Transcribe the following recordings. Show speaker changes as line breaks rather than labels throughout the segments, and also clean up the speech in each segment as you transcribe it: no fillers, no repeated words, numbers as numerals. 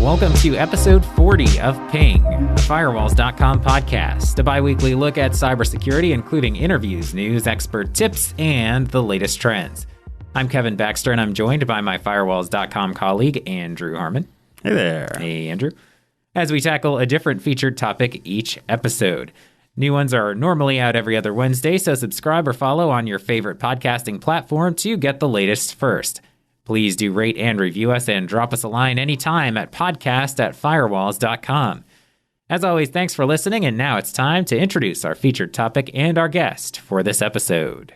Welcome to episode 40 of Ping, a Firewalls.com podcast, a bi-weekly look at cybersecurity, including interviews, news, expert tips, and the latest trends. I'm Kevin Baxter, and I'm joined by my Firewalls.com colleague, Andrew Harmon.
Hey there.
Hey, Andrew. As we tackle a different featured topic each episode. New ones are normally out every other Wednesday, so subscribe or follow on your favorite podcasting platform to get the latest first. Please do rate and review us and drop us a line anytime at podcast@firewalls.com. As always, thanks for listening, and now it's time to introduce our featured topic and our guest for this episode.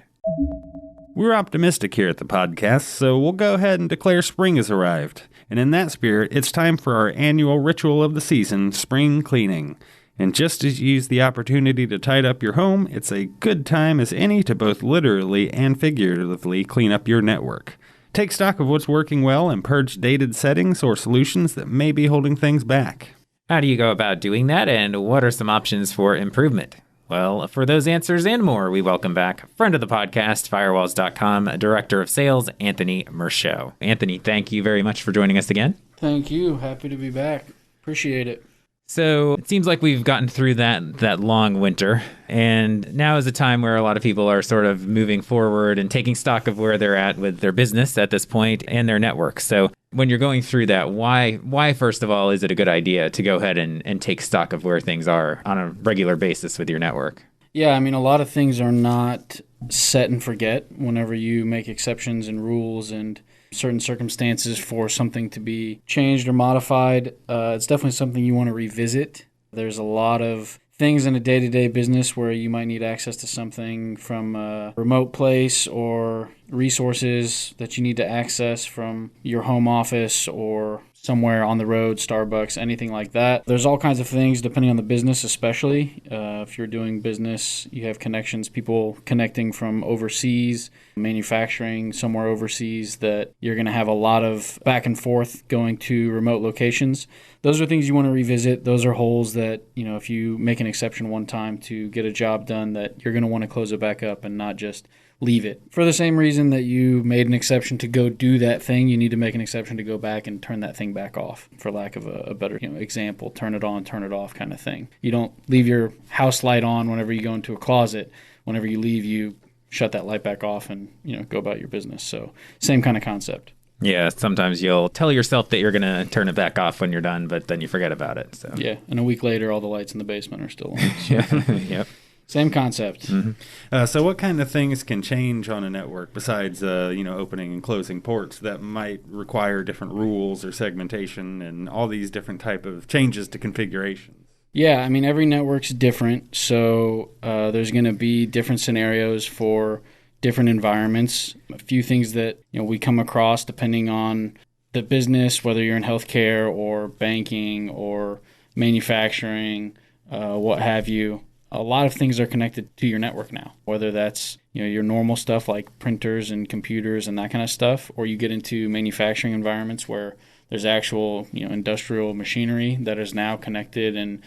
We're optimistic here at the podcast, so we'll go ahead and declare spring has arrived. And in that spirit, it's time for our annual ritual of the season, spring cleaning. And just as you use the opportunity to tidy up your home, it's a good time as any to both literally and figuratively clean up your network. Take stock of what's working well and purge dated settings or solutions that may be holding things back.
How do you go about doing that, and what are some options for improvement? Well, for those answers and more, we welcome back friend of the podcast, Firewalls.com, Director of Sales, Anthony Mershot. Anthony, thank you very much for joining us again.
Thank you. Happy to be back. Appreciate it.
So it seems like we've gotten through that long winter, and now is a time where a lot of people are sort of moving forward and taking stock of where they're at with their business at this point and their network. So when you're going through that, why first of all, is it a good idea to go ahead and take stock of where things are on a regular basis with your network?
Yeah, I mean, a lot of things are not set and forget whenever you make exceptions and rules and certain circumstances for something to be changed or modified. It's definitely something you want to revisit. There's a lot of things in a day-to-day business where you might need access to something from a remote place or resources that you need to access from your home office or somewhere on the road, Starbucks, anything like that. There's all kinds of things depending on the business, especially. If you're doing business, you have connections, people connecting from overseas, manufacturing somewhere overseas, that you're going to have a lot of back and forth going to remote locations. Those are things you want to revisit. Those are holes that, if you make an exception one time to get a job done, that you're going to want to close it back up and not just leave it. For the same reason that you made an exception to go do that thing, you need to make an exception to go back and turn that thing back off, for lack of a better example. Turn it on, turn it off kind of thing. You don't leave your house light on whenever you go into a closet. Whenever you leave, you shut that light back off and go about your business. So same kind of concept.
Yeah, sometimes you'll tell yourself that you're going to turn it back off when you're done, but then you forget about it. So
yeah, and a week later, all the lights in the basement are still on. So.
Yep.
Same concept.
Mm-hmm. So what kind of things can change on a network besides, opening and closing ports that might require different rules or segmentation and all these different type of changes to configurations?
Yeah, I mean, every network's different. So there's going to be different scenarios for different environments. A few things that we come across depending on the business, whether you're in healthcare or banking or manufacturing, what have you. A lot of things are connected to your network now, whether that's your normal stuff like printers and computers and that kind of stuff, or you get into manufacturing environments where there's actual industrial machinery that is now connected and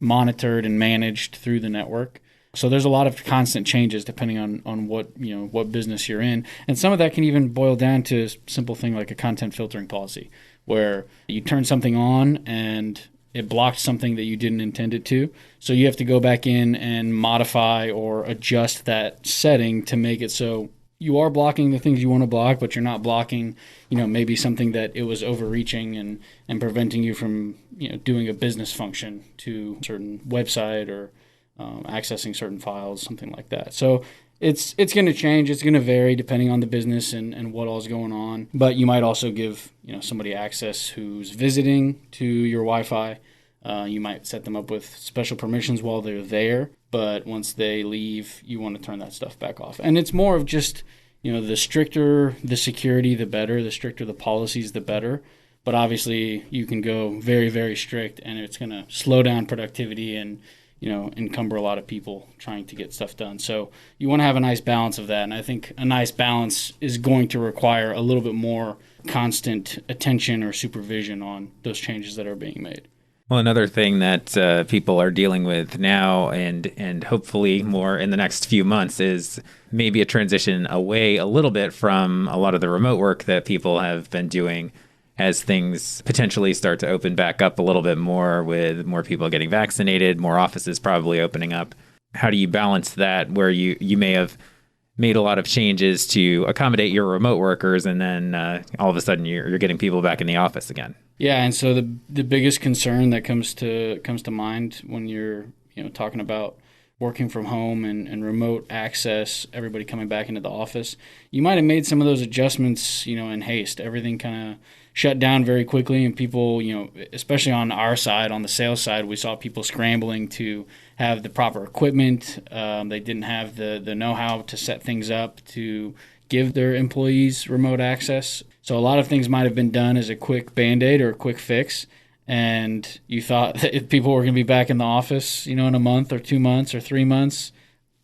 monitored and managed through the network. So there's a lot of constant changes depending on what business you're in, and some of that can even boil down to a simple thing like a content filtering policy, where you turn something on and it blocked something that you didn't intend it to. So you have to go back in and modify or adjust that setting to make it so you are blocking the things you want to block, but you're not blocking, maybe something that it was overreaching and preventing you from, doing a business function to a certain website or accessing certain files, something like that. So it's going to change. It's going to vary depending on the business and what all is going on. But you might also give somebody access who's visiting to your Wi-Fi. You might set them up with special permissions while they're there. But once they leave, you want to turn that stuff back off. And it's more of just, the stricter the security, the better. The stricter the policies, the better. But obviously, you can go very, very strict, and it's going to slow down productivity and encumber a lot of people trying to get stuff done. So you want to have a nice balance of that. And I think a nice balance is going to require a little bit more constant attention or supervision on those changes that are being made.
Well, another thing that people are dealing with now and hopefully more in the next few months is maybe a transition away a little bit from a lot of the remote work that people have been doing as things potentially start to open back up a little bit more with more people getting vaccinated, more offices probably opening up. How do you balance that where you may have made a lot of changes to accommodate your remote workers, and then all of a sudden you're getting people back in the office again?
Yeah, and so the biggest concern that comes to mind when you're talking about working from home and remote access, everybody coming back into the office, you might have made some of those adjustments in haste. Everything kind of shut down very quickly, and people, especially on our side, on the sales side, we saw people scrambling to have the proper equipment. They didn't have the know-how to set things up to give their employees remote access. So a lot of things might have been done as a quick Band-Aid or a quick fix, and you thought that if people were going to be back in the office, in a month or 2 months or 3 months,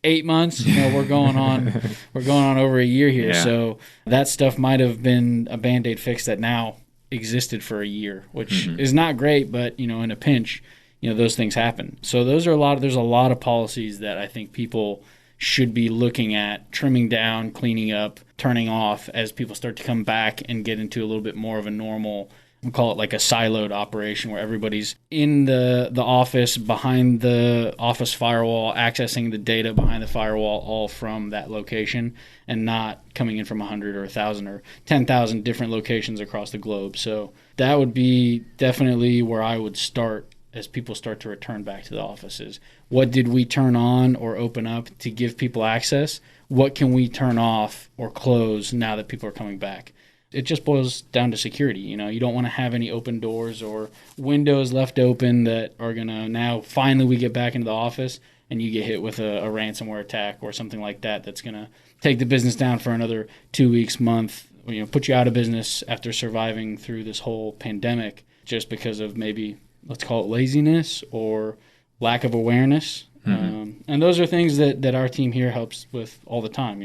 8 months, we're going on over a year here.
Yeah.
So that stuff might have been a Band-Aid fix that now existed for a year, which is not great, but in a pinch, those things happen. So there's a lot of policies that I think people should be looking at, trimming down, cleaning up, turning off as people start to come back and get into a little bit more of a normal, we'll call it like a siloed operation where everybody's in the office, behind the office firewall, accessing the data behind the firewall, all from that location, and not coming in from 100 or 1,000 or 10,000 different locations across the globe. So that would be definitely where I would start as people start to return back to the offices. What did we turn on or open up to give people access? What can we turn off or close now that people are coming back? It just boils down to security. You don't want to have any open doors or windows left open that are going to, now finally we get back into the office and you get hit with a ransomware attack or something like that that's going to take the business down for another 2 weeks, month, put you out of business after surviving through this whole pandemic just because of maybe, let's call it laziness or lack of awareness. And those are things that our team here helps with all the time.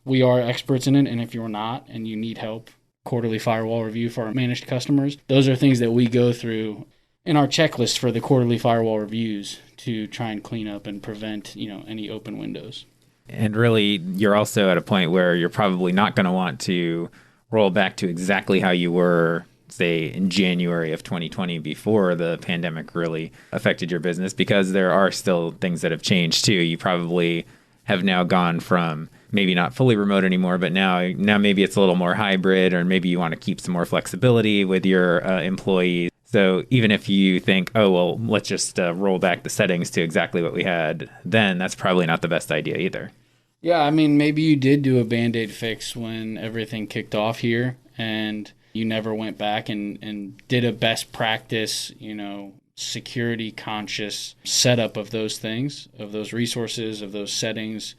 We are experts in it, and if you're not and you need help, quarterly firewall review for our managed customers, those are things that we go through in our checklist for the quarterly firewall reviews to try and clean up and prevent, any open windows.
And really, you're also at a point where you're probably not going to want to roll back to exactly how you were, say, in January of 2020 before the pandemic really affected your business, because there are still things that have changed too. You probably have now gone from maybe not fully remote anymore, but now maybe it's a little more hybrid, or maybe you want to keep some more flexibility with your employees. So even if you think, oh, well, let's just roll back the settings to exactly what we had then, that's probably not the best idea either.
Yeah, I mean, maybe you did do a Band-Aid fix when everything kicked off here, and you never went back and did a best practice, security conscious setup of those things, of those resources, of those settings,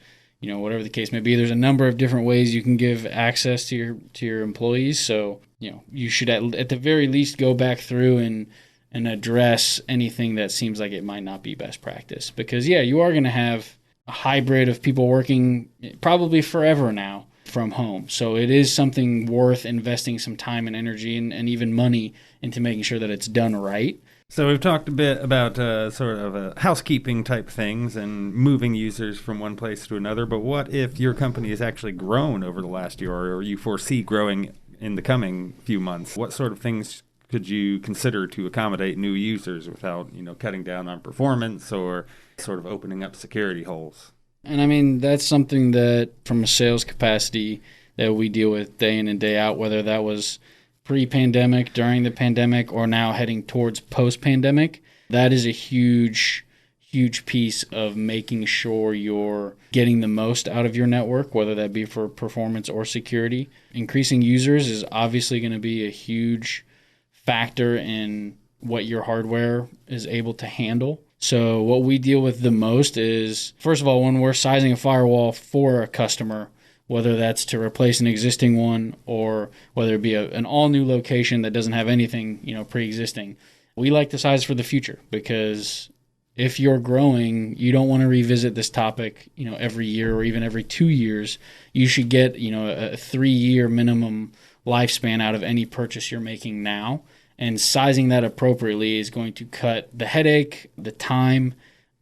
whatever the case may be. There's a number of different ways you can give access to your employees. So, you should at the very least go back through and address anything that seems like it might not be best practice. Because, yeah, you are going to have a hybrid of people working probably forever now from home. So it is something worth investing some time and energy and even money into making sure that it's done right.
So we've talked a bit about sort of housekeeping type things and moving users from one place to another, but what if your company has actually grown over the last year, or you foresee growing in the coming few months? What sort of things could you consider to accommodate new users without, cutting down on performance or sort of opening up security holes?
And I mean, that's something that from a sales capacity that we deal with day in and day out, whether that was pre-pandemic, during the pandemic, or now heading towards post-pandemic. That is a huge, huge piece of making sure you're getting the most out of your network, whether that be for performance or security. Increasing users is obviously going to be a huge factor in what your hardware is able to handle. So what we deal with the most is, first of all, when we're sizing a firewall for a customer, whether that's to replace an existing one or whether it be an all-new location that doesn't have anything, pre-existing, we like to size for the future, because if you're growing, you don't want to revisit this topic, every year or even every 2 years. You should get, a 3-year minimum lifespan out of any purchase you're making now. And sizing that appropriately is going to cut the headache, the time,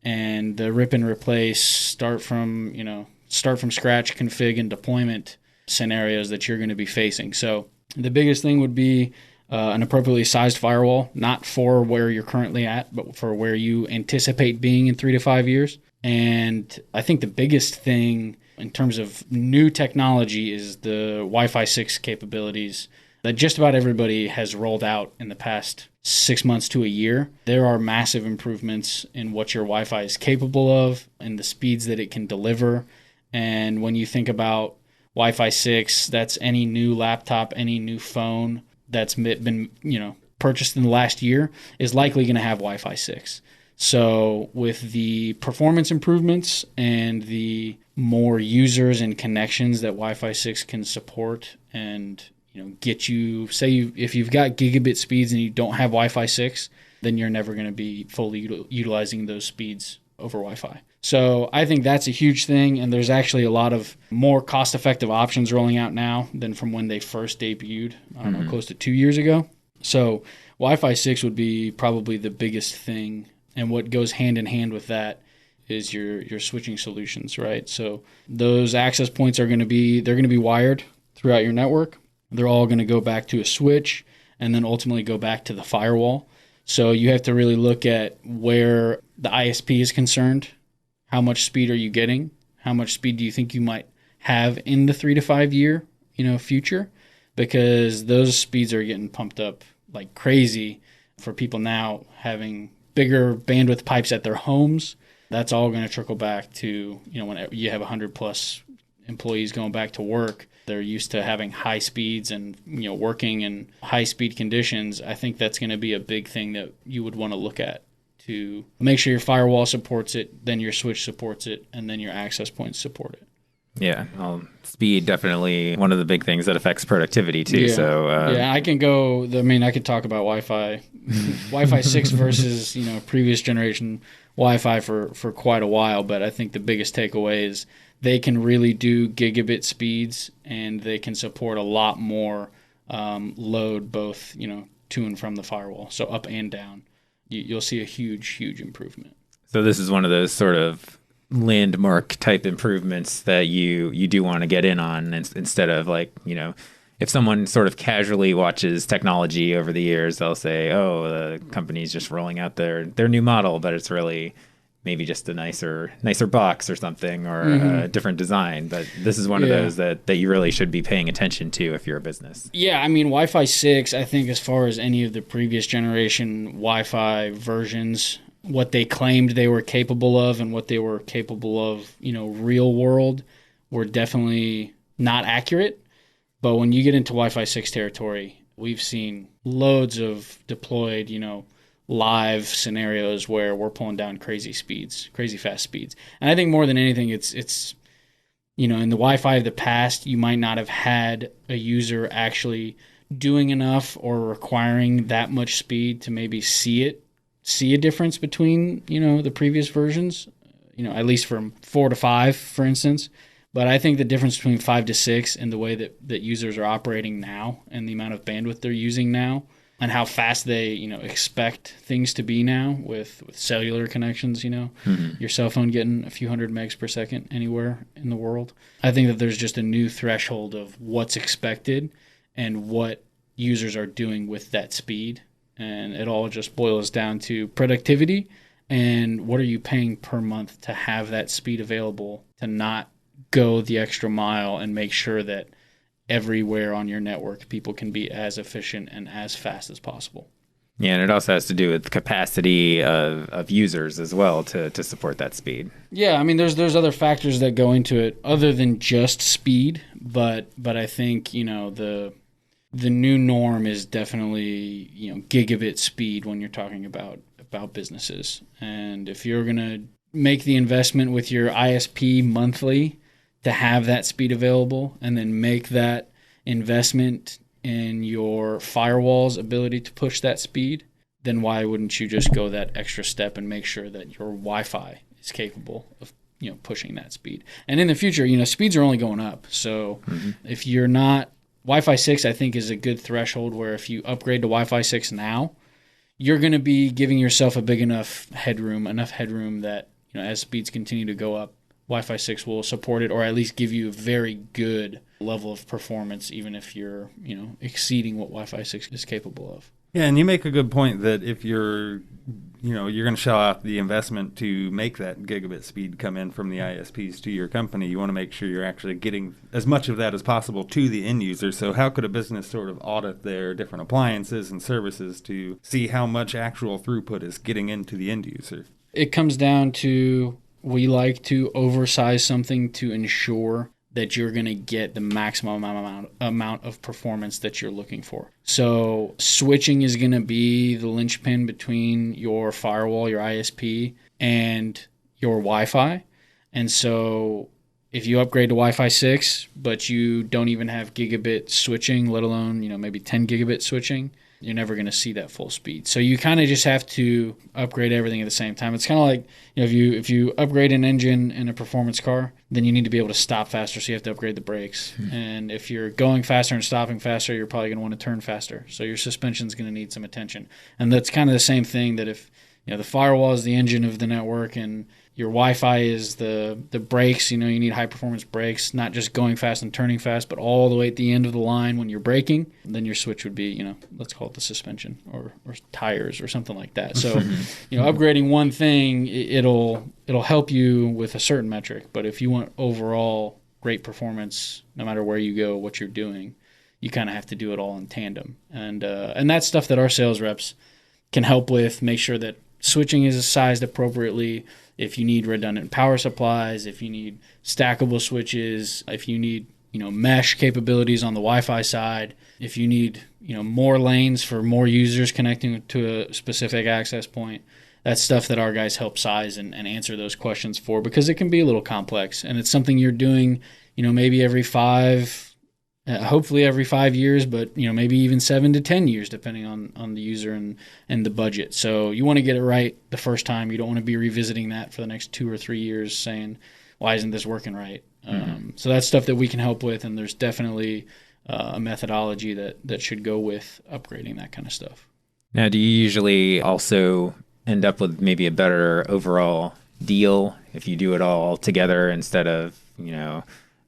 and the rip and replace, start from scratch config and deployment scenarios that you're going to be facing. So the biggest thing would be an appropriately sized firewall, not for where you're currently at, but for where you anticipate being in 3 to 5 years. And I think the biggest thing in terms of new technology is the Wi-Fi 6 capabilities that just about everybody has rolled out in the past 6 months to a year. There are massive improvements in what your Wi-Fi is capable of and the speeds that it can deliver. And when you think about Wi-Fi 6, that's any new laptop, any new phone that's been, purchased in the last year is likely going to have Wi-Fi 6. So with the performance improvements and the more users and connections that Wi-Fi 6 can support and get you, if you've got gigabit speeds and you don't have Wi-Fi 6, then you're never going to be fully utilizing those speeds over Wi-Fi. So I think that's a huge thing, and there's actually a lot of more cost-effective options rolling out now than from when they first debuted, close to 2 years ago. So Wi-Fi 6 would be probably the biggest thing, and what goes hand in hand with that is your switching solutions, right? So those access points they're going to be wired throughout your network. They're all going to go back to a switch and then ultimately go back to the firewall. So you have to really look at where the ISP is concerned. How much speed are you getting? How much speed do you think you might have in the 3 to 5 year, future? Because those speeds are getting pumped up like crazy for people now having bigger bandwidth pipes at their homes. That's all going to trickle back to, when you have 100 plus employees going back to work. They're used to having high speeds and, working in high speed conditions. I think that's going to be a big thing that you would want to look at to make sure your firewall supports it, then your switch supports it, and then your access points support it.
Yeah, speed definitely one of the big things that affects productivity too.
Yeah.
So
I can go. I could talk about Wi-Fi, Wi-Fi 6 versus previous generation Wi-Fi for quite a while. But I think the biggest takeaway is they can really do gigabit speeds, and they can support a lot more load, both to and from the firewall, so up and down. You'll see a huge improvement.
So this is one of those sort of landmark type improvements that you do want to get in on, instead of if someone sort of casually watches technology over the years, they'll say, oh, the company's just rolling out their new model, but it's really maybe just a nicer box or something, or a different design. But this is one of those that you really should be paying attention to if you're a business.
Yeah, Wi-Fi 6, I think as far as any of the previous generation Wi-Fi versions, what they claimed they were capable of and what they were capable of, real world, were definitely not accurate. But when you get into Wi-Fi 6 territory, we've seen loads of deployed, live scenarios where we're pulling down crazy fast speeds. And I think more than anything, it's in the Wi-Fi of the past, you might not have had a user actually doing enough or requiring that much speed to maybe see a difference between, the previous versions, at least from 4 to 5, for instance. But I think the difference between 5 to 6 and the way that users are operating now and the amount of bandwidth they're using now and how fast they, expect things to be now with cellular connections, your cell phone getting a few hundred megs per second anywhere in the world. I think that there's just a new threshold of what's expected and what users are doing with that speed. And it all just boils down to productivity and what are you paying per month to have that speed available, to not go the extra mile and make sure that everywhere on your network people can be as efficient and as fast as possible.
Yeah, and it also has to do with capacity of users as well to support that speed.
Yeah, there's other factors that go into it other than just speed, but I think, the new norm is definitely, gigabit speed when you're talking about businesses. And if you're going to make the investment with your ISP monthly to have that speed available, and then make that investment in your firewall's ability to push that speed, then why wouldn't you just go that extra step and make sure that your Wi-Fi is capable of pushing that speed? And in the future, speeds are only going up. So if you're not, Wi-Fi 6, I think, is a good threshold where if you upgrade to Wi-Fi 6 now, you're going to be giving yourself a big enough headroom that, as speeds continue to go up, Wi-Fi 6 will support it, or at least give you a very good level of performance, even if you're, exceeding what Wi-Fi 6 is capable of.
Yeah, and you make a good point that if you're going to shell out the investment to make that gigabit speed come in from the ISPs to your company, you want to make sure you're actually getting as much of that as possible to the end user. So how could a business sort of audit their different appliances and services to see how much actual throughput is getting into the end user?
It comes down to, we like to oversize something to ensure that you're going to get the maximum amount of performance that you're looking for. So switching is going to be the linchpin between your firewall, your ISP, and your Wi-Fi. And so if you upgrade to Wi-Fi 6, but you don't even have gigabit switching, let alone, maybe 10 gigabit switching, you're never going to see that full speed. So you kind of just have to upgrade everything at the same time. It's kind of like, if you upgrade an engine in a performance car, then you need to be able to stop faster, so you have to upgrade the brakes. And if you're going faster and stopping faster, you're probably going to want to turn faster. So your suspension is going to need some attention. And that's kind of the same thing, that if the firewall is the engine of the network and your Wi-Fi is the brakes, you need high-performance brakes, not just going fast and turning fast, but all the way at the end of the line when you're braking. Then your switch would be, let's call it the suspension or tires or something like that. So, upgrading one thing, it'll help you with a certain metric. But if you want overall great performance, no matter where you go, what you're doing, you kind of have to do it all in tandem. And that's stuff that our sales reps can help with, make sure that switching is sized appropriately. If you need redundant power supplies, if you need stackable switches, if you need, mesh capabilities on the Wi-Fi side, if you need, more lanes for more users connecting to a specific access point, that's stuff that our guys help size and answer those questions for, because it can be a little complex, and it's something you're doing, maybe hopefully every 5 years, but maybe even 7 to 10 years, depending on the user and the budget. So you want to get it right the first time. You don't want to be revisiting that for the next 2 or 3 years, saying, "Why isn't this working right?" So that's stuff that we can help with, and there's definitely a methodology that should go with upgrading that kind of stuff.
Now, do you usually also end up with maybe a better overall deal if you do it all together, instead of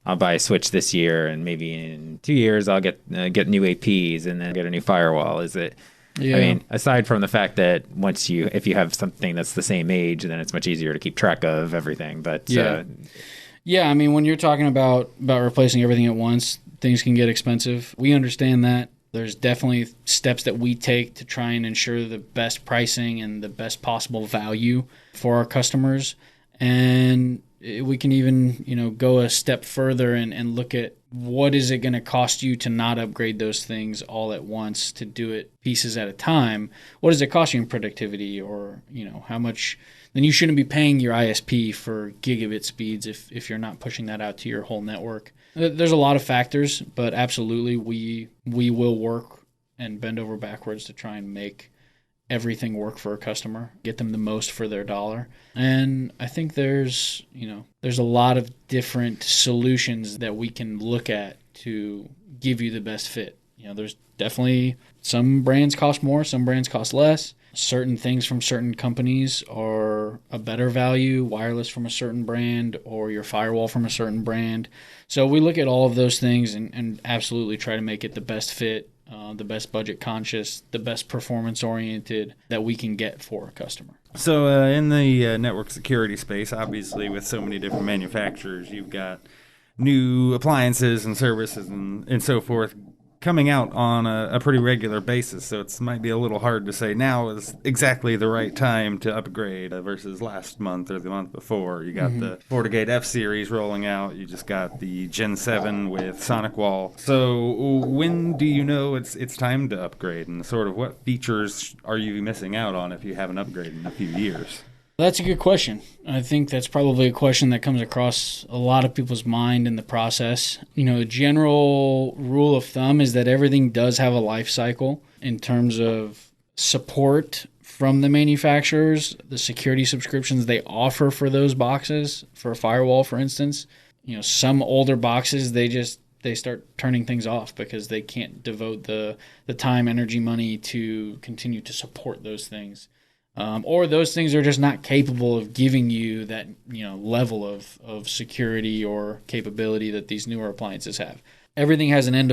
I'll buy a switch this year, and maybe in 2 years I'll get new APs and then get a new firewall? Is it? Yeah. I mean, aside from the fact that if you have something that's the same age, then it's much easier to keep track of everything. But
I mean, when you're talking about replacing everything at once, things can get expensive. We understand that. There's definitely steps that we take to try and ensure the best pricing and the best possible value for our customers. And we can even, go a step further and look at what is it going to cost you to not upgrade those things all at once, to do it pieces at a time. What does it cost you in productivity, or, how much? Then you shouldn't be paying your ISP for gigabit speeds if you're not pushing that out to your whole network. There's a lot of factors, but absolutely we will work and bend over backwards to try and make everything work for a customer, get them the most for their dollar. And I think there's a lot of different solutions that we can look at to give you the best fit. There's definitely some brands cost more, some brands cost less. Certain things from certain companies are a better value, wireless from a certain brand, or your firewall from a certain brand. So we look at all of those things and absolutely try to make it the best fit, the best budget conscious, the best performance oriented that we can get for a customer.
So in the network security space, obviously with so many different manufacturers, you've got new appliances and services and so forth coming out on a pretty regular basis. So it might be a little hard to say now is exactly the right time to upgrade versus last month or the month before. You got the FortiGate F series rolling out. You just got the Gen 7 with Sonic Wall. So when do you know it's time to upgrade, and sort of what features are you missing out on if you haven't upgraded in a few years?
That's a good question. I think that's probably a question that comes across a lot of people's mind in the process. A general rule of thumb is that everything does have a life cycle in terms of support from the manufacturers, the security subscriptions they offer for those boxes, for a firewall, for instance. Some older boxes, they start turning things off because they can't devote the time, energy, money to continue to support those things. or those things are just not capable of giving you that level of security or capability that these newer appliances have. Everything has an end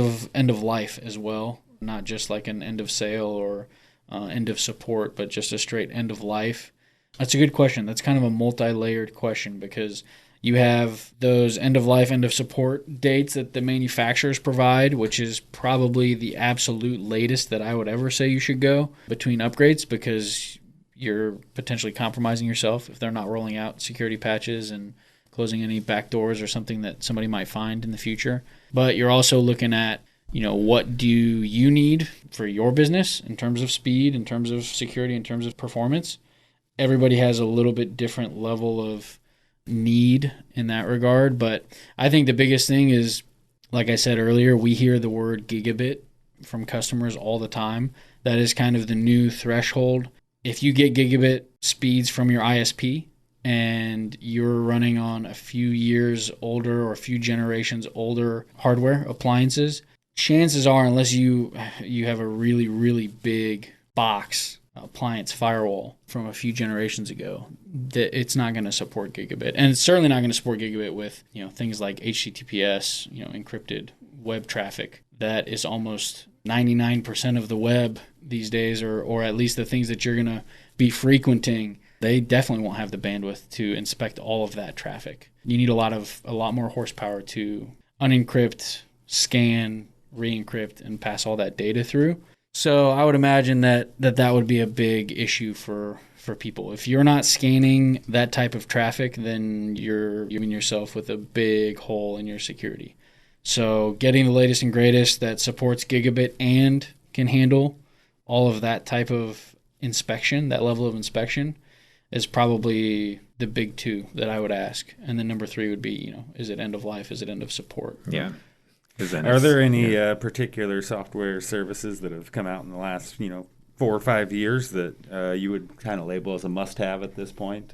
of life as well, not just like an end of sale or end of support, but just a straight end of life. That's a good question. That's kind of a multi-layered question, because you have those end of life, end of support dates that the manufacturers provide, which is probably the absolute latest that I would ever say you should go between upgrades, because you're potentially compromising yourself if they're not rolling out security patches and closing any back doors or something that somebody might find in the future. But you're also looking at, what do you need for your business in terms of speed, in terms of security, in terms of performance. Everybody has a little bit different level of need in that regard. But I think the biggest thing is, like I said earlier, we hear the word gigabit from customers all the time. That is kind of the new threshold. If you get gigabit speeds from your ISP and you're running on a few years older or a few generations older hardware appliances, chances are, unless you have a really, really big box appliance firewall from a few generations ago, that it's not going to support gigabit. And it's certainly not going to support gigabit with things like HTTPS, encrypted web traffic. That is almost 99% of the web these days, or at least the things that you're going to be frequenting. They definitely won't have the bandwidth to inspect all of that traffic. You need a lot more horsepower to unencrypt, scan, re-encrypt, and pass all that data through. So I would imagine that would be a big issue for people. If you're not scanning that type of traffic, then you're giving yourself with a big hole in your security. So getting the latest and greatest that supports gigabit and can handle all of that type of inspection, that level of inspection, is probably the big two that I would ask. And then number 3 would be, is it end of life? Is it end of support?
Yeah.
Are there any particular software services that have come out in the last, 4 or 5 years that you would kind of label as a must-have at this point?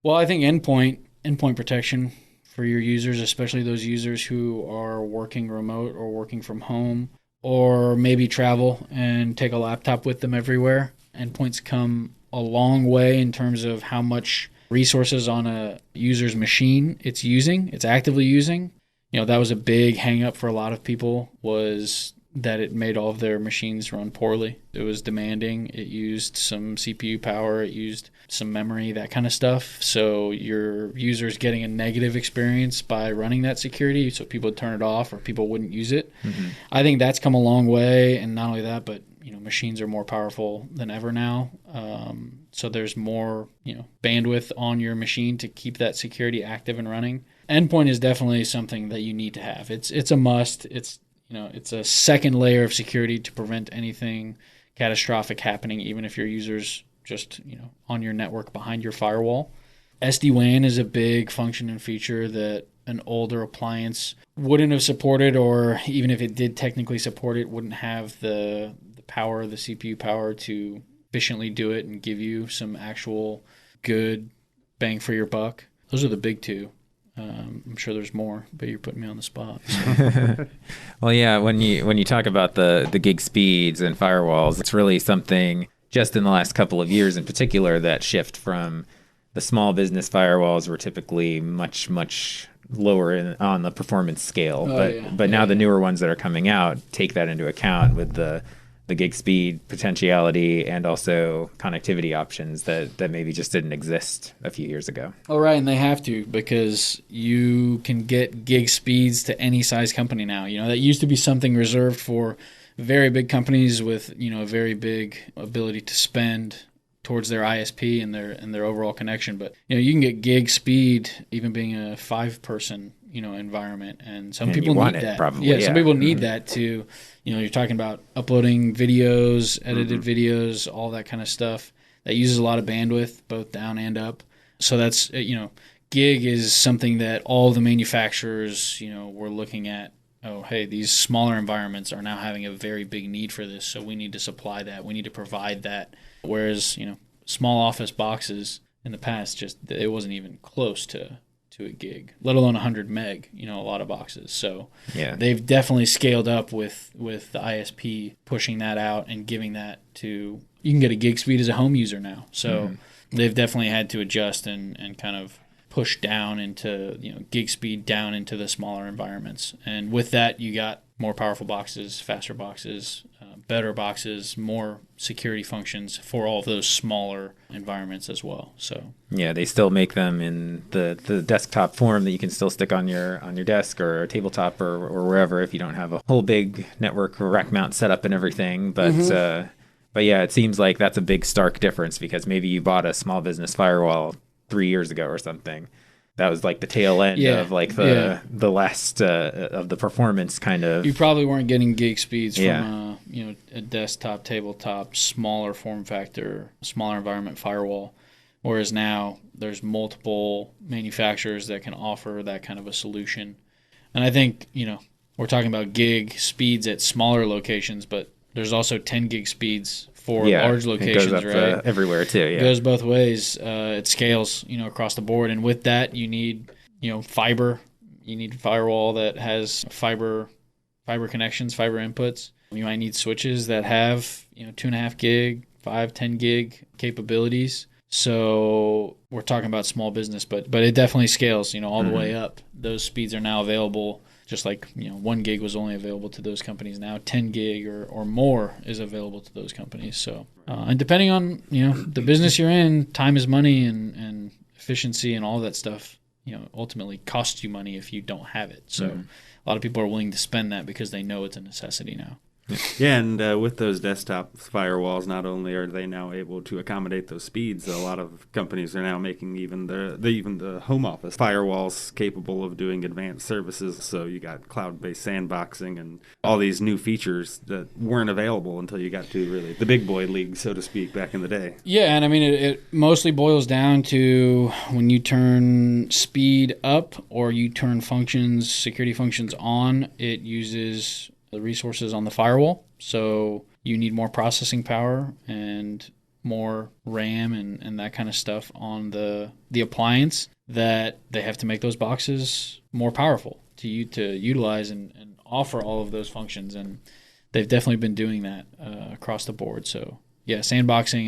Well, I think endpoint protection for your users, especially those users who are working remote or working from home, or maybe travel and take a laptop with them everywhere. Endpoints come a long way in terms of how much resources on a user's machine it's actively using. That was a big hang up for a lot of people, was that it made all of their machines run poorly. It was demanding. It used some CPU power. It used some memory, that kind of stuff. So your user's getting a negative experience by running that security, so people would turn it off or people wouldn't use it. Mm-hmm. I think that's come a long way, and not only that, but machines are more powerful than ever now. So there's more bandwidth on your machine to keep that security active and running. Endpoint is definitely something that you need to have. It's a must. It's a second layer of security to prevent anything catastrophic happening, even if your user's just on your network behind your firewall. SD-WAN is a big function and feature that an older appliance wouldn't have supported, or even if it did technically support it, wouldn't have the power, the CPU power to efficiently do it and give you some actual good bang for your buck. Those are the big two. I'm sure there's more, but you're putting me on the spot.
Well, yeah, when you talk about the gig speeds and firewalls, it's really something just in the last couple of years in particular, that shift from the small business firewalls were typically much, much lower on the performance scale. But now the newer ones that are coming out take that into account with the gig speed potentiality and also connectivity options that maybe just didn't exist a few years ago.
Oh, right, and they have to, because you can get gig speeds to any size company now. That used to be something reserved for very big companies with a very big ability to spend towards their ISP and their overall connection. But you can get gig speed even being a 5-person environment, and some people need that.
Probably,
some people need that to, you're talking about uploading videos, edited videos, all that kind of stuff that uses a lot of bandwidth, both down and up. So that's gig is something that all the manufacturers were looking at. Oh, hey, these smaller environments are now having a very big need for this, so we need to supply that. We need to provide that. Whereas small office boxes in the past, just it wasn't even close to to a gig, let alone 100 meg, a lot of boxes. So
Yeah.
they've definitely scaled up with the ISP pushing that out and giving that to, you can get a gig speed as a home user now. So they've definitely had to adjust and kind of push down into, gig speed down into the smaller environments. And with that, you got more powerful boxes, faster boxes, better boxes, more security functions for all of those smaller environments as well. So
yeah, they still make them in the desktop form that you can still stick on your desk or tabletop or wherever if you don't have a whole big network or rack mount set up and everything. But yeah, it seems like that's a big stark difference because maybe you bought a small business firewall 3 years ago or something. That was like the tail end of like the last of the performance kind of.
You probably weren't getting gig speeds from a desktop, tabletop, smaller form factor, smaller environment firewall. Whereas now there's multiple manufacturers that can offer that kind of a solution. And I think, we're talking about gig speeds at smaller locations, but there's also 10 gig speeds for large locations,
it goes up,
right?
Everywhere too. Yeah,
it goes both ways. It scales, across the board, and with that, you need, fiber. You need firewall that has fiber connections, fiber inputs. You might need switches that have 2.5 gig, 5, 10 gig capabilities. So we're talking about small business, but it definitely scales, all the way up. Those speeds are now available. Just like 1 gig was only available to those companies, now 10 gig or more is available to those companies. So and depending on the business you're in, time is money, and efficiency and all that stuff ultimately costs you money if you don't have it. So a lot of people are willing to spend that because they know it's a necessity now.
Yeah, and with those desktop firewalls, not only are they now able to accommodate those speeds, a lot of companies are now making even the home office firewalls capable of doing advanced services. So you got cloud-based sandboxing and all these new features that weren't available until you got to really the big boy league, so to speak, back in the day.
Yeah, and I mean it mostly boils down to when you turn speed up or you turn security functions on, it uses the resources on the firewall. So you need more processing power and more RAM and that kind of stuff on the appliance, that they have to make those boxes more powerful to utilize and offer all of those functions. And they've definitely been doing that across the board. So yeah, sandboxing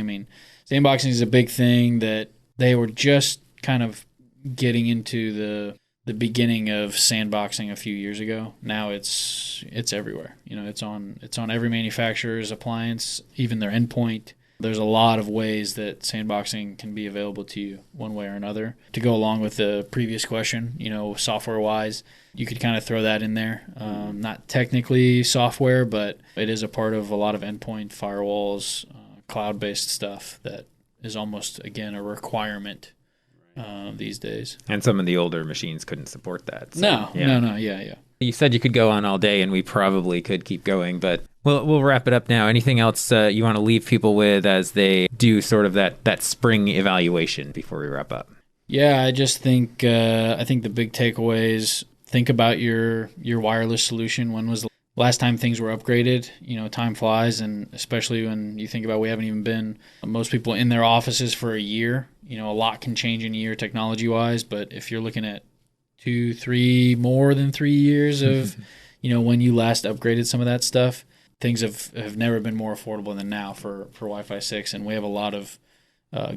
is a big thing that they were just kind of getting into the beginning of sandboxing a few years ago. Now it's everywhere. It's on every manufacturer's appliance, even their endpoint. There's a lot of ways that sandboxing can be available to you one way or another. To go along with the previous question, software-wise, you could kind of throw that in there. Not technically software, but it is a part of a lot of endpoint firewalls, cloud-based stuff that is almost, again, a requirement these days.
And some of the older machines couldn't support that. So,
No.
You said you could go on all day, and we probably could keep going, but we'll wrap it up now. Anything else you want to leave people with as they do sort of that spring evaluation before we wrap up?
Yeah, I just think I think the big takeaway is think about your wireless solution. When was the last time things were upgraded? Time flies, and especially when you think about we haven't even been most people in their offices for a year. A lot can change in a year technology-wise, but if you're looking at 2, 3, more than 3 years of, when you last upgraded some of that stuff, things have never been more affordable than now for Wi-Fi 6, and we have a lot of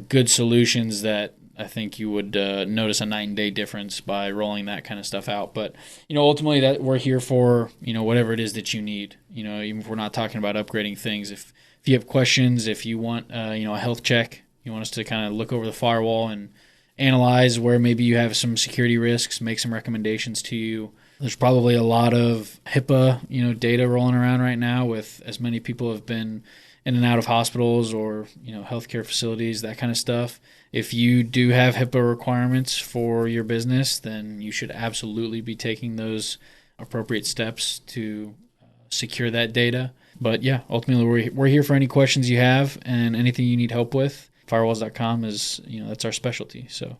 good solutions that I think you would notice a night and day difference by rolling that kind of stuff out. But, ultimately that we're here for, whatever it is that you need. Even if we're not talking about upgrading things, if you have questions, if you want, a health check, you want us to kind of look over the firewall and analyze where maybe you have some security risks, make some recommendations to you. There's probably a lot of HIPAA, data rolling around right now with as many people have been in and out of hospitals or, healthcare facilities, that kind of stuff. If you do have HIPAA requirements for your business, then you should absolutely be taking those appropriate steps to secure that data. But yeah, ultimately we're here for any questions you have and anything you need help with. Firewalls.com is, that's our specialty. So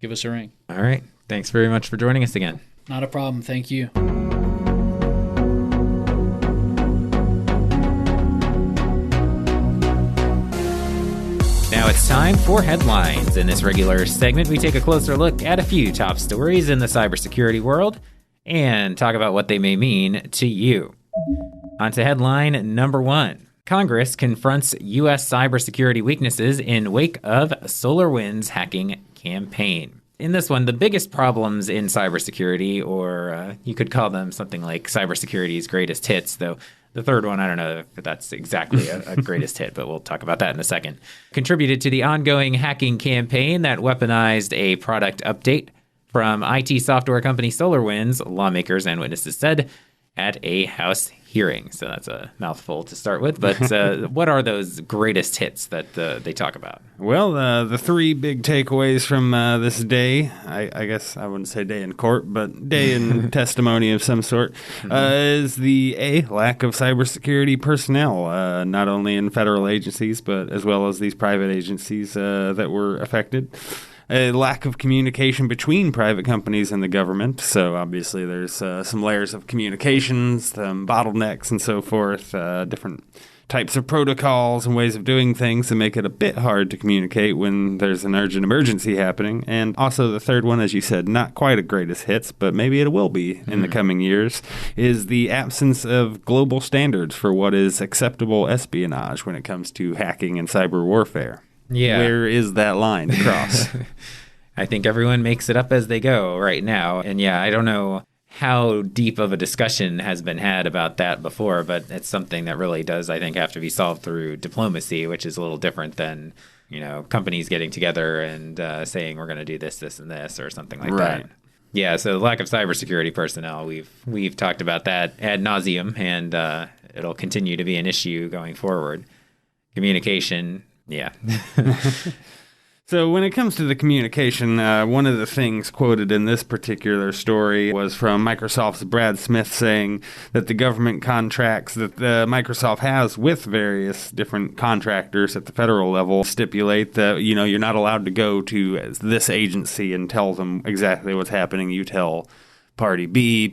give us a ring.
All right. Thanks very much for joining us again.
Not a problem. Thank you.
Now now it's time for headlines. In this regular segment, we take a closer look at a few top stories in the cybersecurity world and talk about what they may mean to you. On to headline number 1. Congress confronts U.S. cybersecurity weaknesses in wake of SolarWinds hacking campaign. In this one, the biggest problems in cybersecurity, or you could call them something like cybersecurity's greatest hits, though the third one, I don't know if that's exactly a greatest hit, but we'll talk about that in a second, contributed to the ongoing hacking campaign that weaponized a product update from IT software company SolarWinds, lawmakers and witnesses said at a House hearing. So that's a mouthful to start with. But what are those greatest hits that they talk about?
Well, the three big takeaways from this day, I guess I wouldn't say day in court, but day in testimony of some sort, is the lack of cybersecurity personnel, not only in federal agencies, but as well as these private agencies that were affected. A lack of communication between private companies and the government. So obviously there's some layers of communications, some bottlenecks and so forth, different types of protocols and ways of doing things that make it a bit hard to communicate when there's an urgent emergency happening. And also the third one, as you said, not quite a greatest hits, but maybe it will be in the coming years, is the absence of global standards for what is acceptable espionage when it comes to hacking and cyber warfare.
Yeah.
Where is that line to cross?
I think everyone makes it up as they go right now. And yeah, I don't know how deep of a discussion has been had about that before, but it's something that really does, I think, have to be solved through diplomacy, which is a little different than, companies getting together and saying we're going to do this, this, and this, or something like that. Yeah, so the lack of cybersecurity personnel, we've talked about that ad nauseum, and it'll continue to be an issue going forward. Communication. Yeah.
So when it comes to the communication, one of the things quoted in this particular story was from Microsoft's Brad Smith saying that the government contracts that Microsoft has with various different contractors at the federal level stipulate that, you're not allowed to go to this agency and tell them exactly what's happening. You tell Party B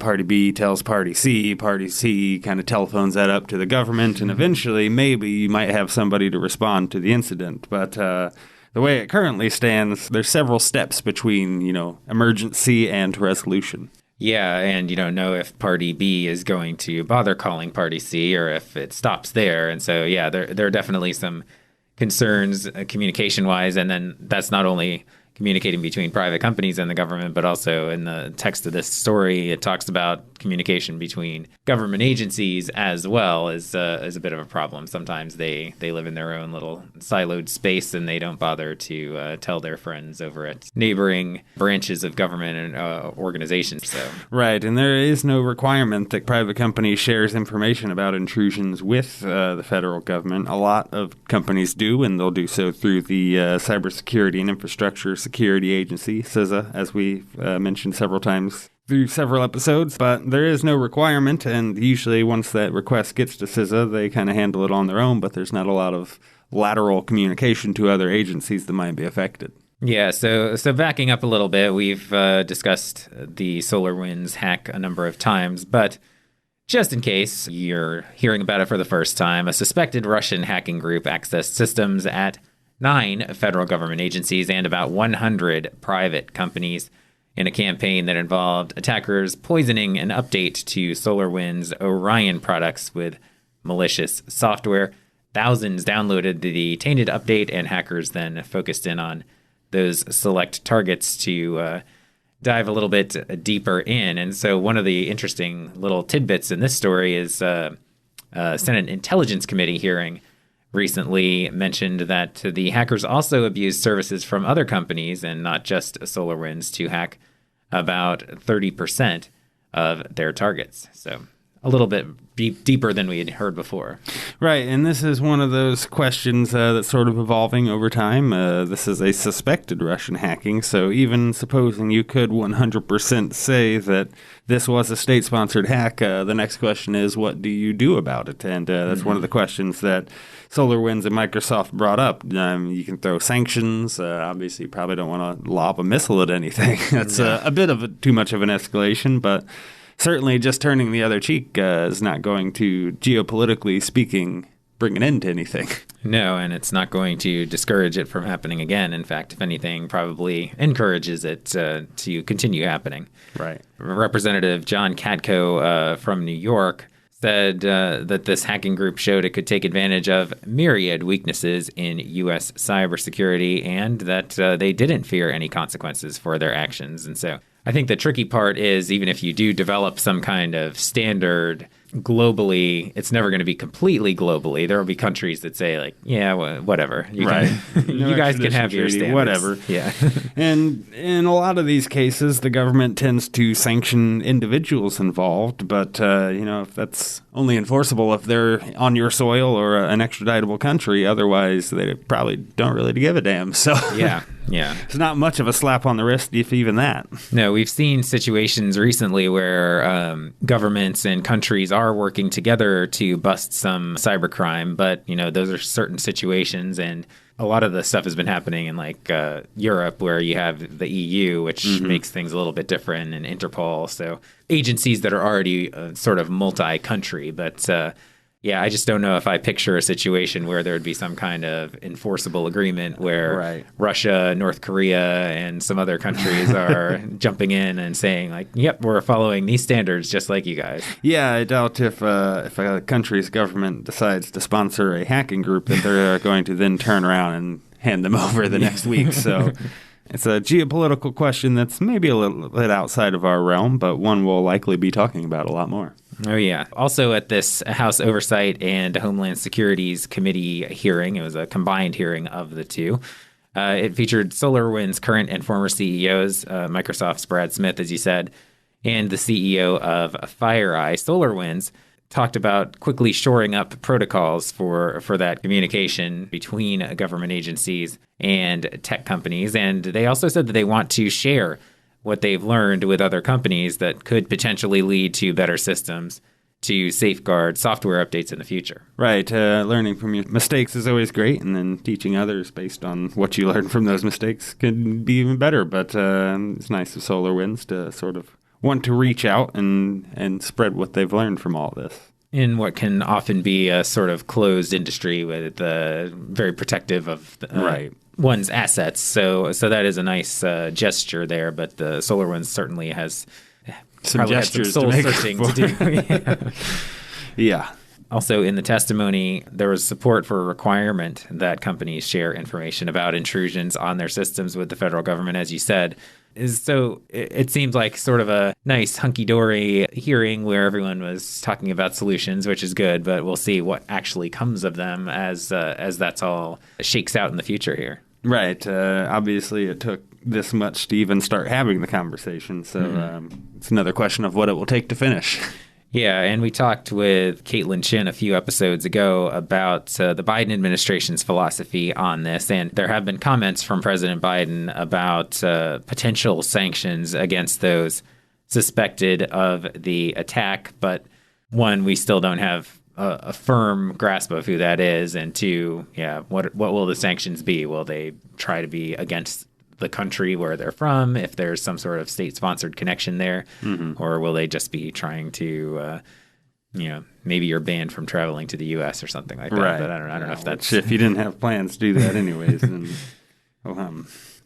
tells Party C kind of telephones that up to the government, and eventually maybe you might have somebody to respond to the incident. But the way it currently stands, there's several steps between, emergency and resolution.
Yeah, and you don't know if Party B is going to bother calling Party C or if it stops there. And so, yeah, there are definitely some concerns communication-wise, and then that's not only communicating between private companies and the government, but also in the text of this story, it talks about communication between government agencies as well as a bit of a problem. Sometimes they live in their own little siloed space and they don't bother to tell their friends over at neighboring branches of government and organizations. So.
Right, and there is no requirement that private companies shares information about intrusions with the federal government. A lot of companies do, and they'll do so through the Cybersecurity and Infrastructure Security Agency, CISA, as we mentioned several times through several episodes, but there is no requirement, and usually once that request gets to CISA, they kind of handle it on their own, but there's not a lot of lateral communication to other agencies that might be affected.
Yeah, so backing up a little bit, we've discussed the SolarWinds hack a number of times, but just in case you're hearing about it for the first time, a suspected Russian hacking group accessed systems at 9 federal government agencies and about 100 private companies in a campaign that involved attackers poisoning an update to SolarWinds Orion products with malicious software. Thousands downloaded the tainted update, and hackers then focused in on those select targets to dive a little bit deeper in. And so one of the interesting little tidbits in this story is Senate Intelligence Committee hearing recently mentioned that the hackers also abused services from other companies and not just SolarWinds to hack about 30% of their targets. So a little bit deeper than we had heard before.
Right, and this is one of those questions that's sort of evolving over time. This is a suspected Russian hacking, so even supposing you could 100% say that this was a state-sponsored hack, the next question is, what do you do about it? And that's one of the questions that SolarWinds and Microsoft brought up. You can throw sanctions. Obviously, you probably don't want to lob a missile at anything. That's a bit of too much of an escalation, but certainly just turning the other cheek is not going to, geopolitically speaking, bring an end to anything.
No, and it's not going to discourage it from happening again. In fact, if anything, probably encourages it to continue happening.
Right.
Representative John Katko from New York said that this hacking group showed it could take advantage of myriad weaknesses in U.S. cybersecurity and that they didn't fear any consequences for their actions. And so I think the tricky part is even if you do develop some kind of standard globally, it's never going to be completely globally. There will be countries that say like, yeah, whatever. You guys can have your standards.
Whatever.
Yeah.
And in a lot of these cases, the government tends to sanction individuals involved. But, if that's only enforceable if they're on your soil or an extraditable country. Otherwise, they probably don't really give a damn. So
yeah.
It's not much of a slap on the wrist, if even that.
No, we've seen situations recently where governments and countries are working together to bust some cybercrime, but those are certain situations, and a lot of the stuff has been happening in like Europe, where you have the EU, which makes things a little bit different, and Interpol, so agencies that are already sort of multi-country, but I just don't know if I picture a situation where there would be some kind of enforceable agreement where Russia, North Korea, and some other countries are jumping in and saying like, yep, we're following these standards just like you guys.
Yeah, I doubt if a country's government decides to sponsor a hacking group that they're going to then turn around and hand them over the next week. So it's a geopolitical question that's maybe a little bit outside of our realm, but one we'll likely be talking about a lot more.
Oh, yeah. Also at this House Oversight and Homeland Security's committee hearing, it was a combined hearing of the two. It featured SolarWinds current and former CEOs, Microsoft's Brad Smith, as you said, and the CEO of FireEye. SolarWinds talked about quickly shoring up protocols for that communication between government agencies and tech companies. And they also said that they want to share what they've learned with other companies that could potentially lead to better systems to safeguard software updates in the future.
Right. Learning from your mistakes is always great, and then teaching others based on what you learned from those mistakes can be even better. But it's nice of SolarWinds to sort of want to reach out and spread what they've learned from all this.
In what can often be a sort of closed industry with very protective of one's assets. So that is a nice gesture there, but the SolarWinds certainly has
some gestures soul searching to
do.
Yeah.
Also in the testimony, there was support for a requirement that companies share information about intrusions on their systems with the federal government, as you said. So it seems like sort of a nice hunky-dory hearing where everyone was talking about solutions, which is good, but we'll see what actually comes of them as that's all shakes out in the future here.
Right. Obviously, it took this much to even start having the conversation, so it's another question of what it will take to finish.
Yeah, and we talked with Caitlin Chin a few episodes ago about the Biden administration's philosophy on this, and there have been comments from President Biden about potential sanctions against those suspected of the attack, but one, we still don't have a firm grasp of who that is, and two, what will the sanctions be? Will they try to be against the country where they're from, if there's some sort of state-sponsored connection there, or will they just be trying to, maybe you're banned from traveling to the U.S. or something like that.
Right.
But I don't know if that's...
If you didn't have plans to do that anyways, then...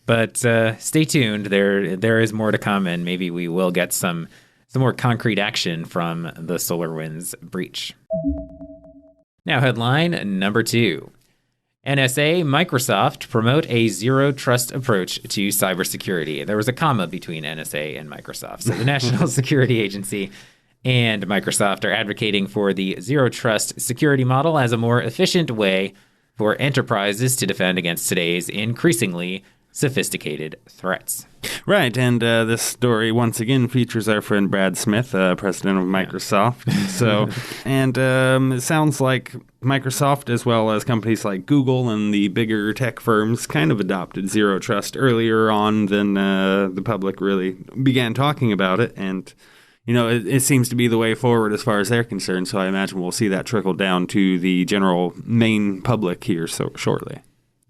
But stay tuned. There is more to come, and maybe we will get some more concrete action from the SolarWinds breach. Now, headline number 2. NSA, Microsoft promote a zero-trust approach to cybersecurity. There was a comma between NSA and Microsoft. So the National Security Agency and Microsoft are advocating for the zero-trust security model as a more efficient way for enterprises to defend against today's increasingly sophisticated threats.
Right, and this story once again features our friend Brad Smith, president of Microsoft. So, and it sounds like Microsoft, as well as companies like Google and the bigger tech firms, kind of adopted zero trust earlier on than the public really began talking about it. And it seems to be the way forward as far as they're concerned. So I imagine we'll see that trickle down to the general main public here shortly.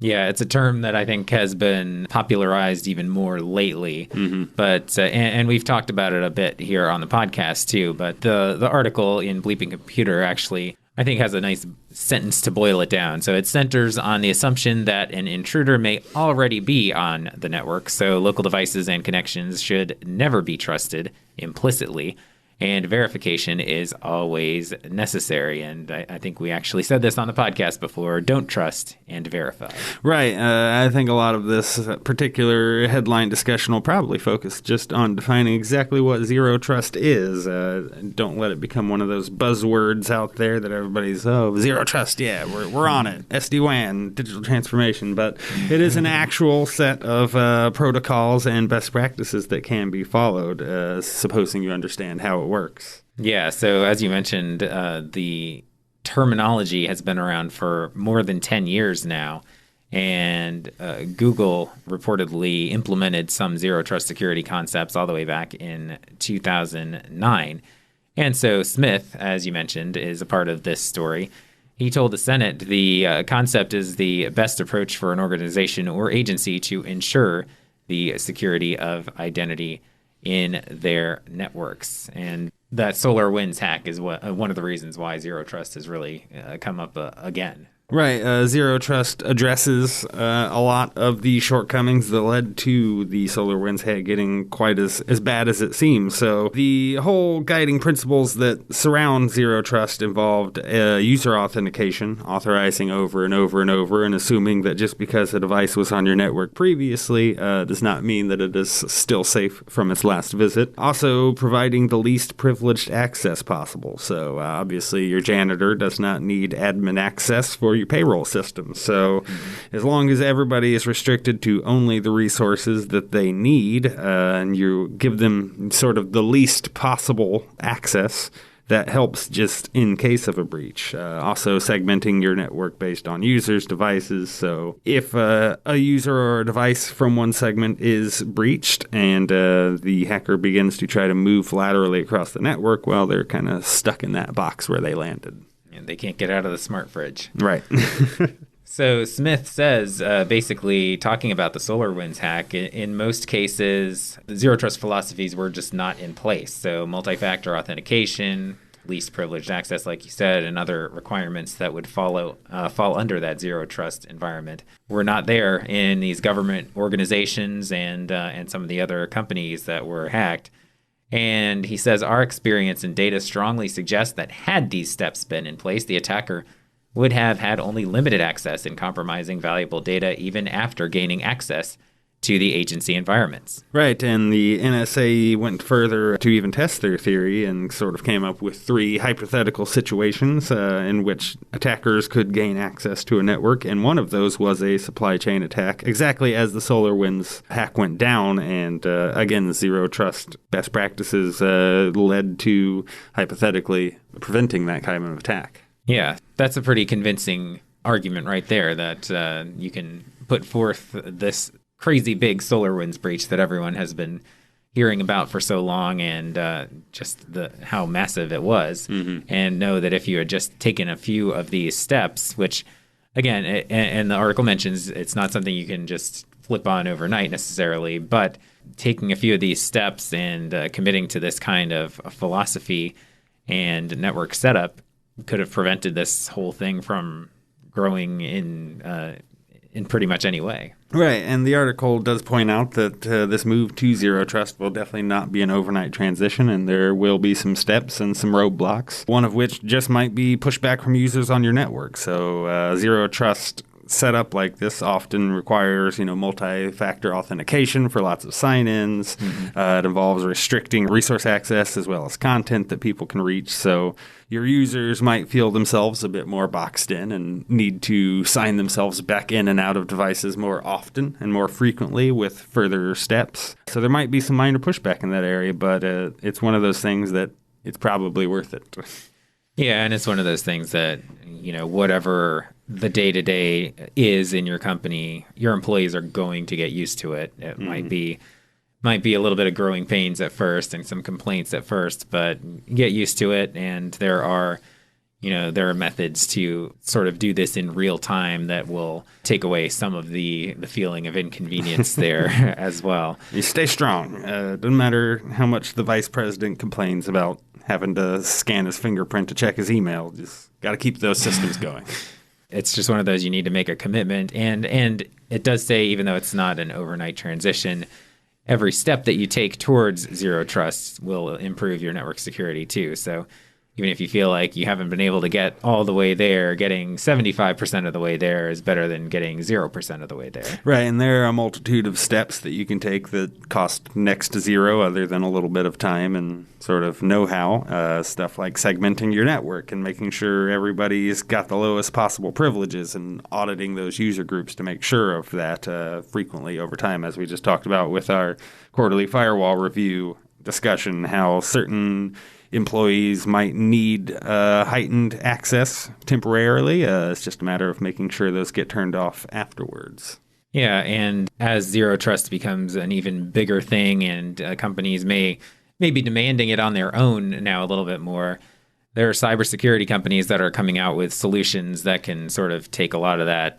Yeah, it's a term that I think has been popularized even more lately. But and we've talked about it a bit here on the podcast too. But the article in Bleeping Computer actually I think has a nice sentence to boil it down. So it centers on the assumption that an intruder may already be on the network, so local devices and connections should never be trusted implicitly, and verification is always necessary. And I think we actually said this on the podcast before, don't trust and verify.
Right. I think a lot of this particular headline discussion will probably focus just on defining exactly what zero trust is. Don't let it become one of those buzzwords out there that everybody's, zero trust, yeah, we're on it. SD-WAN, digital transformation. But it is an actual set of protocols and best practices that can be followed, supposing you understand how it works.
Yeah, so as you mentioned, the terminology has been around for more than 10 years now, and Google reportedly implemented some zero trust security concepts all the way back in 2009. And so Smith, as you mentioned, is a part of this story. He told the Senate the concept is the best approach for an organization or agency to ensure the security of identity in their networks. And that SolarWinds hack is one of the reasons why zero trust has really come up again.
Right. Zero trust addresses a lot of the shortcomings that led to the SolarWinds hack getting quite as bad as it seems. So the whole guiding principles that surround zero trust involved user authentication, authorizing over and over and over, and assuming that just because a device was on your network previously does not mean that it is still safe from its last visit. Also providing the least privileged access possible. So obviously your janitor does not need admin access for your payroll system. So as long as everybody is restricted to only the resources that they need, and you give them sort of the least possible access, that helps just in case of a breach. Also segmenting your network based on users, devices. So if a user or a device from one segment is breached and the hacker begins to try to move laterally across the network, well, they're kind of stuck in that box where they landed.
And they can't get out of the smart fridge.
Right.
So Smith says, basically talking about the SolarWinds hack, in most cases, the zero trust philosophies were just not in place. So multi-factor authentication, least privileged access, like you said, and other requirements that would fall under that zero trust environment were not there in these government organizations and some of the other companies that were hacked. And he says, our experience and data strongly suggests that had these steps been in place, the attacker would have had only limited access in compromising valuable data even after gaining access to the agency environments.
Right, and the NSA went further to even test their theory and sort of came up with 3 hypothetical situations in which attackers could gain access to a network, and one of those was a supply chain attack, exactly as the SolarWinds hack went down, and again, the zero trust best practices led to hypothetically preventing that kind of attack.
Yeah, that's a pretty convincing argument right there, that you can put forth this crazy big SolarWinds breach that everyone has been hearing about for so long, and just how massive it was, and know that if you had just taken a few of these steps, which, again, and the article mentions it's not something you can just flip on overnight necessarily, but taking a few of these steps and committing to this kind of philosophy and network setup could have prevented this whole thing from growing in pretty much any way.
Right, and the article does point out that this move to zero trust will definitely not be an overnight transition, and there will be some steps and some roadblocks, one of which just might be pushback from users on your network. So zero trust setup like this often requires, multi-factor authentication for lots of sign-ins. It involves restricting resource access as well as content that people can reach. So your users might feel themselves a bit more boxed in and need to sign themselves back in and out of devices more often and more frequently with further steps. So there might be some minor pushback in that area, but it's one of those things that it's probably worth it.
Yeah, and it's one of those things that, whatever the day-to-day is in your company, your employees are going to get used to it. It might be a little bit of growing pains at first and some complaints at first, but get used to it. And there are methods to sort of do this in real time that will take away some of the feeling of inconvenience there as well.
You stay strong. Doesn't matter how much the vice president complains about having to scan his fingerprint to check his email. Just got to keep those systems going.
It's just one of those you need to make a commitment. And it does say, even though it's not an overnight transition, every step that you take towards zero trust will improve your network security too. So even if you feel like you haven't been able to get all the way there, getting 75% of the way there is better than getting 0% of the way there.
Right, and there are a multitude of steps that you can take that cost next to zero other than a little bit of time and sort of know-how. Stuff like segmenting your network and making sure everybody's got the lowest possible privileges and auditing those user groups to make sure of that frequently over time, as we just talked about with our quarterly firewall review discussion, how certain employees might need heightened access temporarily. It's just a matter of making sure those get turned off afterwards.
Yeah, and as zero trust becomes an even bigger thing and companies may be demanding it on their own now a little bit more, there are cybersecurity companies that are coming out with solutions that can sort of take a lot of that,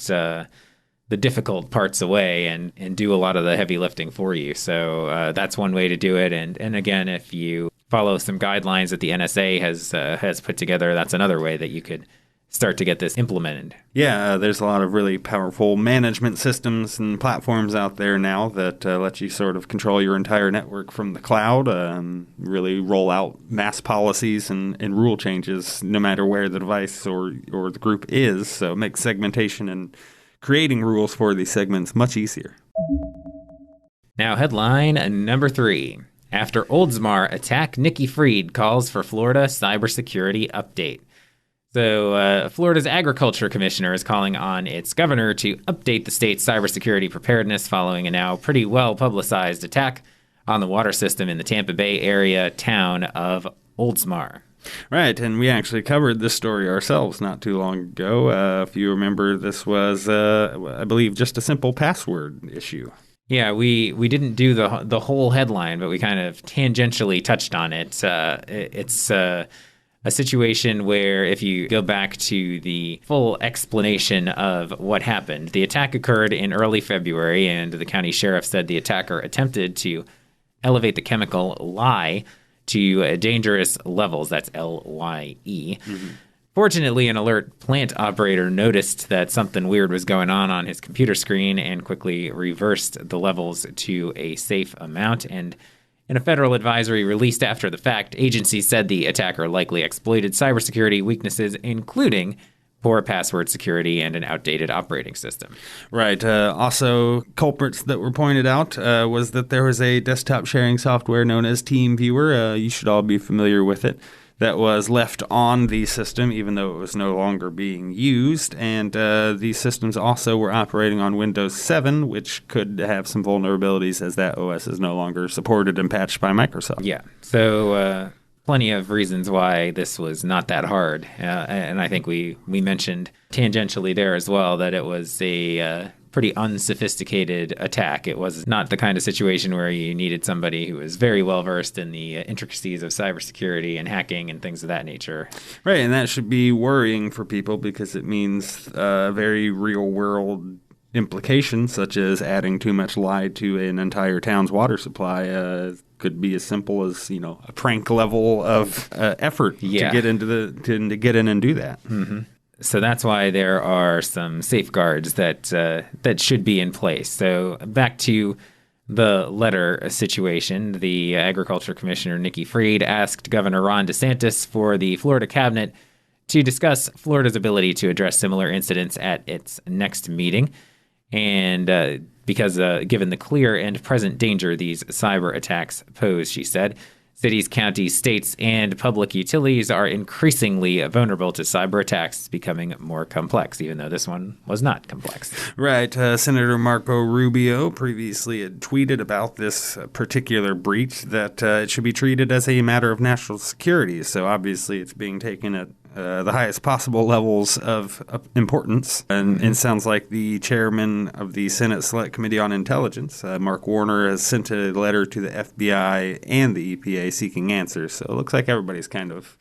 the difficult parts away and do a lot of the heavy lifting for you. So that's one way to do it. And again, if you follow some guidelines that the NSA has put together, that's another way that you could start to get this implemented.
Yeah, there's a lot of really powerful management systems and platforms out there now that let you sort of control your entire network from the cloud, really roll out mass policies and rule changes no matter where the device or the group is. So it makes segmentation and creating rules for these segments much easier.
Now, headline number 3. After Oldsmar attack, Nikki Fried calls for Florida cybersecurity update. So Florida's agriculture commissioner is calling on its governor to update the state's cybersecurity preparedness following a now pretty well-publicized attack on the water system in the Tampa Bay area town of Oldsmar.
Right, and we actually covered this story ourselves not too long ago. If you remember, this was, I believe, just a simple password issue.
Yeah, we didn't do the whole headline, but we kind of tangentially touched on it. It's a situation where if you go back to the full explanation of what happened, the attack occurred in early February, and the county sheriff said the attacker attempted to elevate the chemical lye to dangerous levels. That's LYE. Mm-hmm. Fortunately, an alert plant operator noticed that something weird was going on his computer screen and quickly reversed the levels to a safe amount. And in a federal advisory released after the fact, agencies said the attacker likely exploited cybersecurity weaknesses, including poor password security and an outdated operating system.
Right. Also, culprits that were pointed out was that there was a desktop sharing software known as TeamViewer. You should all be familiar with it. That was left on the system, even though it was no longer being used. And these systems also were operating on Windows 7, which could have some vulnerabilities as that OS is no longer supported and patched by Microsoft.
Yeah. So plenty of reasons why this was not that hard. And I think we mentioned tangentially there as well that it was a pretty unsophisticated attack. It was not the kind of situation where you needed somebody who was very well versed in the intricacies of cybersecurity and hacking and things of that nature.
Right, and that should be worrying for people because it means very real world implications, such as adding too much lye to an entire town's water supply. Could be as simple as a prank level of effort to get to get in and do that.
Mm-hmm. So that's why there are some safeguards that should be in place. So back to the letter situation, the Agriculture Commissioner Nikki Fried asked Governor Ron DeSantis for the Florida cabinet to discuss Florida's ability to address similar incidents at its next meeting. And because given the clear and present danger these cyber attacks pose, she said, cities, counties, states, and public utilities are increasingly vulnerable to cyber attacks becoming more complex, even though this one was not complex.
Right. Senator Marco Rubio previously had tweeted about this particular breach that it should be treated as a matter of national security. So obviously it's being taken at the highest possible levels of importance. And it sounds like the chairman of the Senate Select Committee on Intelligence, Mark Warner, has sent a letter to the FBI and the EPA seeking answers. So it looks like everybody's kind of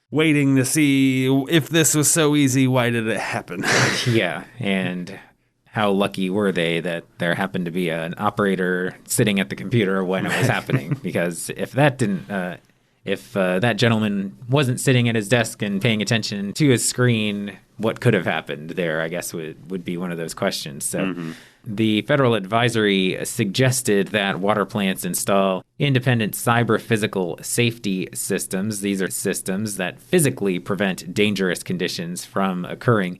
waiting to see if this was so easy, why did it happen?
Yeah, and how lucky were they that there happened to be an operator sitting at the computer when it was happening? Because if that didn't... If that gentleman wasn't sitting at his desk and paying attention to his screen, what could have happened there, I guess, would be one of those questions. So the federal advisory suggested that water plants install independent cyber-physical safety systems. These are systems that physically prevent dangerous conditions from occurring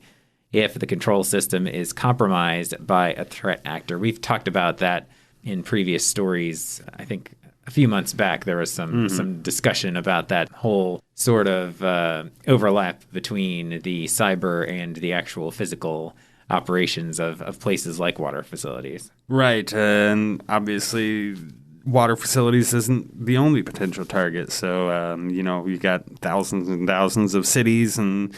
if the control system is compromised by a threat actor. We've talked about that in previous stories. I think a few months back, there was some discussion about that whole sort of overlap between the cyber and the actual physical operations of places like water facilities.
Right, and obviously water facilities isn't the only potential target. So, you've got thousands and thousands of cities and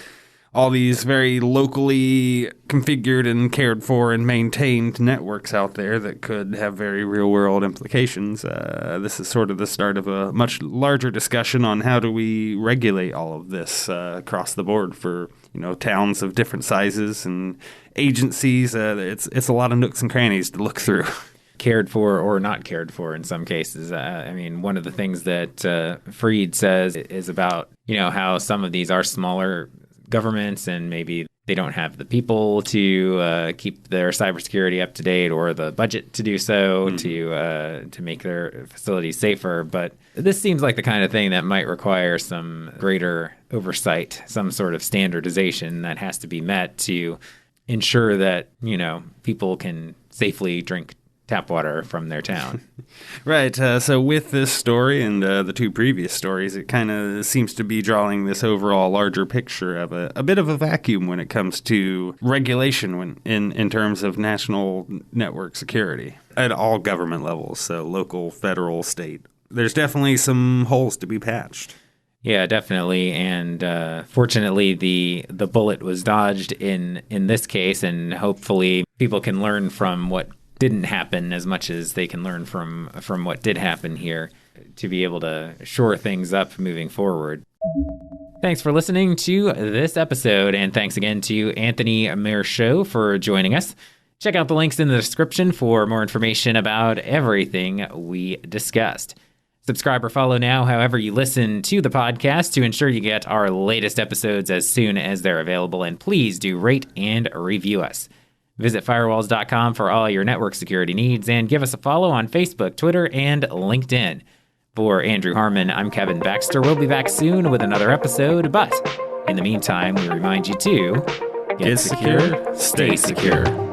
all these very locally configured and cared for and maintained networks out there that could have very real-world implications. This is sort of the start of a much larger discussion on how do we regulate all of this across the board for towns of different sizes and agencies. It's a lot of nooks and crannies to look through.
Cared for or not cared for in some cases. One of the things that Fried says is about how some of these are smaller governments and maybe they don't have the people to keep their cybersecurity up to date or the budget to do so to make their facilities safer. But this seems like the kind of thing that might require some greater oversight, some sort of standardization that has to be met to ensure that, people can safely drink tap water from their town.
Right. So with this story and the two previous stories, it kind of seems to be drawing this overall larger picture of a bit of a vacuum when it comes to regulation in terms of national network security at all government levels, so local, federal, state. There's definitely some holes to be patched.
Yeah, definitely. And fortunately, the bullet was dodged in this case, and hopefully people can learn from what didn't happen as much as they can learn from what did happen here to be able to shore things up moving forward. Thanks for listening to this episode, and thanks again to Anthony Merchaud for joining us. Check out the links in the description for more information about everything we discussed. Subscribe or follow now however you listen to the podcast to ensure you get our latest episodes as soon as they're available, and please do rate and review us. Visit Firewalls.com for all your network security needs, and give us a follow on Facebook, Twitter, and LinkedIn. For Andrew Harmon, I'm Kevin Baxter. We'll be back soon with another episode, but in the meantime, we remind you to
get secure, stay secure.